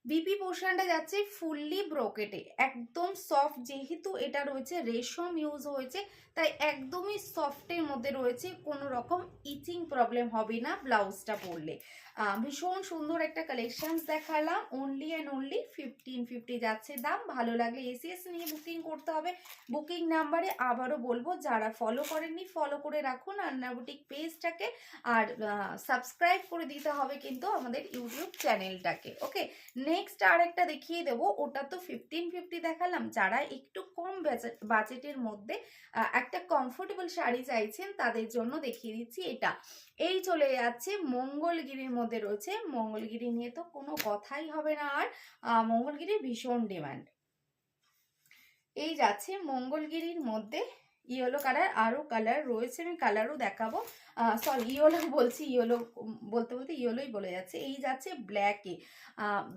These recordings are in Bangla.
বিপি পোর্শনটা যাচ্ছে ফুললি ব্রোকেটে, একদম সফট, যেহেতু এটা রয়েছে রেশম ইউজ হয়েছে তাই একদমই সফটের মধ্যে রয়েছে, কোনো রকম ইচিং প্রবলেম হবে না ব্লাউজটা পরলে। ভীষণ সুন্দর একটা কালেকশনস দেখালাম, অনলি অ্যান্ড অনলি 1550 যাচ্ছে দাম। ভালো লাগলে এসএস নিয়ে বুকিং করতে হবে। বুকিং নাম্বারে আবারও বলবো, যারা ফলো করেননি ফলো করে রাখুন আন্না বুটিক পেজটাকে, আর সাবস্ক্রাইব করে দিতে হবে কিন্তু আমাদের ইউটিউব চ্যানেলটাকে। ওকে, নেক্সট আর একটা দেখিয়ে দেবো, ওটা তো 1550 দেখালাম। যারা একটু কম বাজেটের মধ্যে একটা কমফোর্টেবল শাড়ি চাইছেন তাদের জন্য দেখিয়ে দিচ্ছি এটা। এই চলে যাচ্ছে মঙ্গলগিরির মধ্যে রয়েছে, মঙ্গলগিরি নিয়ে তো কোনো কথাই হবে না আর, মঙ্গলগিরির ভীষণ ডিমান্ড। এই যাচ্ছে মঙ্গলগিরির মধ্যে ইয়েলো কালার, আরও কালার রয়েছে, আমি কালারও দেখাবো। সরি, ইয়েলো বলছি, ইয়েলো বলতে বলতে ইয়েলোই বলে যাচ্ছে। এই যাচ্ছে ব্ল্যাকে,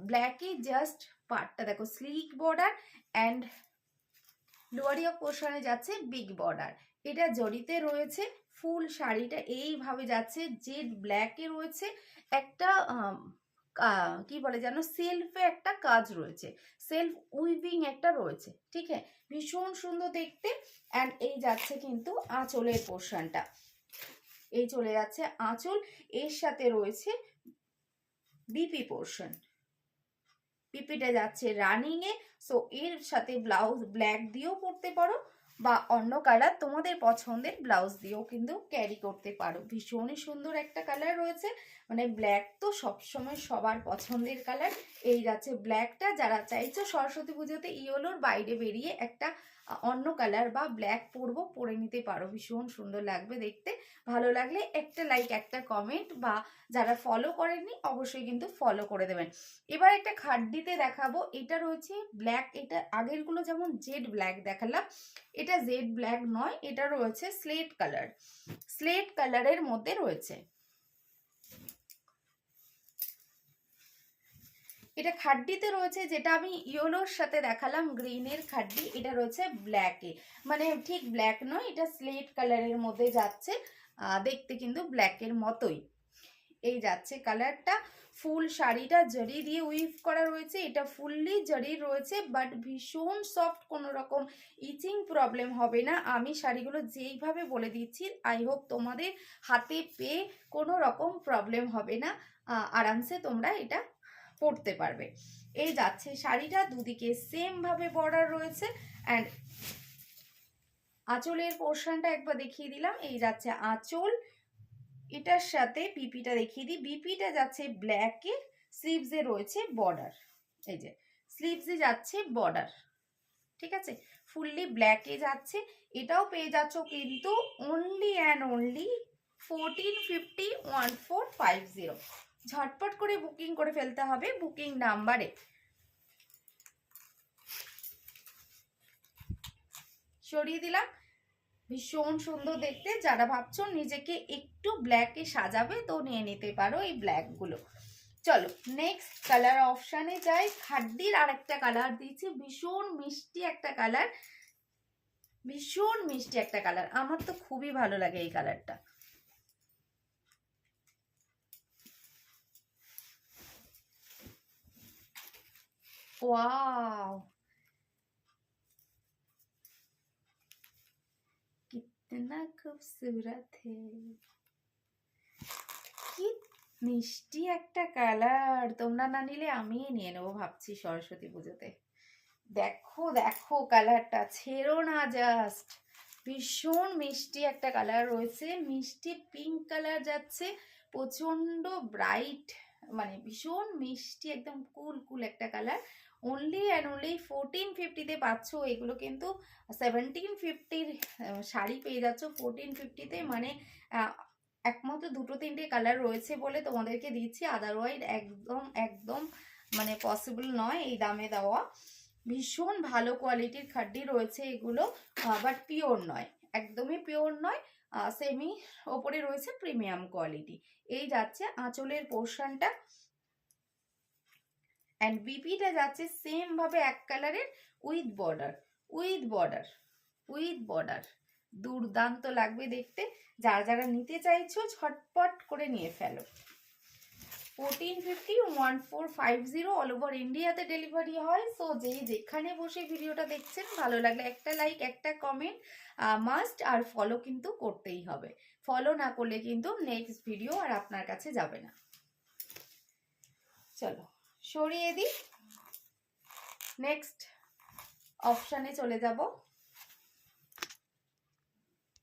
ব্ল্যাকে জাস্ট পার্টটা দেখো, স্লিক বর্ডার অ্যান্ড লোয়ারি অফ পোর্শনে যাচ্ছে বিগ বর্ডার, এটা জরিতে রয়েছে। ফুল শাড়িটা এইভাবে যাচ্ছে, জেড ব্ল্যাকে রয়েছে, একটা কি বলে যেন, সেলফে একটা কাজ রয়েছে, সেলফ উইভিং একটা রয়েছে, ঠিক আছে, ভীষণ সুন্দর দেখতে। অ্যান্ড এই যাচ্ছে কিন্তু আঁচলের পোর্শনটা, এই চলে যাচ্ছে আঁচল, এর সাথে রয়েছে বিপি পোর্শন, পিপিটা যাচ্ছে রানিং এ। সো এর সাথে ব্লাউজ ব্ল্যাক দিয়েও পরতে পারো বা অন্য কালার তোমাদের পছন্দের ব্লাউজ দিয়েও কিন্তু ক্যারি করতে পারো। ভীষণই সুন্দর একটা কালার রয়েছে, মানে ব্ল্যাক তো সবসময় সবার পছন্দের কালার। এই যাচ্ছে ব্ল্যাকটা, যারা চাইছো সরস্বতী পুজোতে ইয়েলোর বাইরে বেরিয়ে একটা অন্য কালার বা ব্ল্যাক পরবো, পরে নিতে পারো, ভীষণ সুন্দর লাগবে দেখতে। ভালো লাগলে একটা লাইক, একটা কমেন্ট, বা যারা ফলো করেননি অবশ্যই কিন্তু ফলো করে দেবেন। এবার একটা খাড্ডিতে দেখাবো, এটা রয়েছে ব্ল্যাক, এটা আগেরগুলো যেমন জেড ব্ল্যাক দেখালাম, এটা জেড ব্ল্যাক নয়, এটা রয়েছে স্লেট কালার, স্লেট কালারের মধ্যে রয়েছে। এটা খাড্ডিতে রয়েছে, যেটা আমি ইয়েলোর সাথে দেখালাম গ্রিনের খাড্ডি, এটা রয়েছে ব্ল্যাকে, মানে ঠিক ব্ল্যাক নয়, এটা স্লেট কালারের মধ্যে যাচ্ছে, দেখতে কিন্তু ব্ল্যাকের মতোই। এই যাচ্ছে কালারটা, ফুল শাড়িটা জরি দিয়ে উইভ করা রয়েছে, এটা ফুললি জরি রয়েছে, বাট ভীষণ সফট, কোনো রকম ইচিং প্রবলেম হবে না। আমি শাড়িগুলো যেইভাবে বলে দিচ্ছি, আই হোপ তোমাদের হাতে পেয়ে কোনো রকম প্রবলেম হবে না, আরামসে তোমরা এটা পরতে পারবে। এই যাচ্ছে শাড়িটা, দুদিকে সেম ভাবে বর্ডার রয়েছে। অ্যান্ড আঁচলের পোর্শনটা একবার দেখিয়ে দিলাম, এই যাচ্ছে আঁচল, এটার সাথে বিপিটা দেখিয়ে দিই, বিপিটা যাচ্ছে ব্ল্যাকে, স্লিভসে রয়েছে বর্ডার, এই যে স্লিভসে যাচ্ছে বর্ডার, ঠিক আছে, ফুললি ব্ল্যাকে যাচ্ছে। এটাও পেয়ে যাচ্ছ কিন্তু অনলি অ্যান্ড অনলি 1450, 1450। ঝটপট করে বুকিং করে ফেলতে হবে বুকিং নাম্বারে। সরিয়ে দিলাম, ভীষণ সুন্দর দেখতে। যারা ভাবছো নিজেকে একটু ব্ল্যাকে সাজাবে তো নিয়ে নিতে পারো এই ব্ল্যাকগুলো। চলো নেক্সট কালার অপশানে যাই। খাড্ডির আর একটা কালার দিয়েছি, ভীষণ মিষ্টি একটা কালার, ভীষণ মিষ্টি একটা কালার, আমার তো খুবই ভালো লাগে এই কালারটা। ওয়াও, কিतना खूबसूरत है, কি মিষ্টি একটা কালার, তোমরা না নিলে আমিই নিয়ে নেবো ভাবছি সরস্বতী পুজোতে। দেখো দেখো কালারটা, ছেড়ো না জাস্ট, ভীষণ মিষ্টি একটা কালার রয়েছে, মিষ্টি পিঙ্ক কালার যাচ্ছে, প্রচন্ড ব্রাইট, মানে ভীষণ মিষ্টি, একদম কুল কুল একটা কালার। অনলি অ্যান্ড অনলি 1450-তে পাচ্ছ, এগুলো কিন্তু 1750-র শাড়ি পেয়ে যাচ্ছ 1450-তে, মানে একমাত্র দুটো তিনটে কালার রয়েছে বলে তোমাদেরকে দিচ্ছি, আদারওয়াইজ একদম একদম মানে পসিবল নয় এই দামে দেওয়া। ভীষণ ভালো কোয়ালিটির খাড্ডি রয়েছে এগুলো, বাট পিওর নয়, একদমই পিওর নয়, সেমি ওপরে রয়েছে প্রিমিয়াম কোয়ালিটি। এই যাচ্ছে আঁচলের পোর্শনটা, অ্যান্ড বিপিটা যাচ্ছে সেম ভাবে এক কালারের with border, with border, with border, দুর্দান্ত লাগবে দেখতে। যারা যারা নিতে চাইছো ঝটপট করে নিয়ে ফেলো। 1450 1450 অল ওভার ইন্ডিয়াতে ডেলিভারি হয়। সো যেখানে বসে ভিডিওটা দেখছেন, ভালো লাগলে একটা লাইক, একটা কমেন্ট মাস্ট, আর ফলো কিন্তু করতেই হবে। ফলো না করলে কিন্তু নেক্সট ভিডিও আর আপনার কাছে যাবে না। চলো সরিয়ে দিই, নেক্সট অপশানে চলে যাব।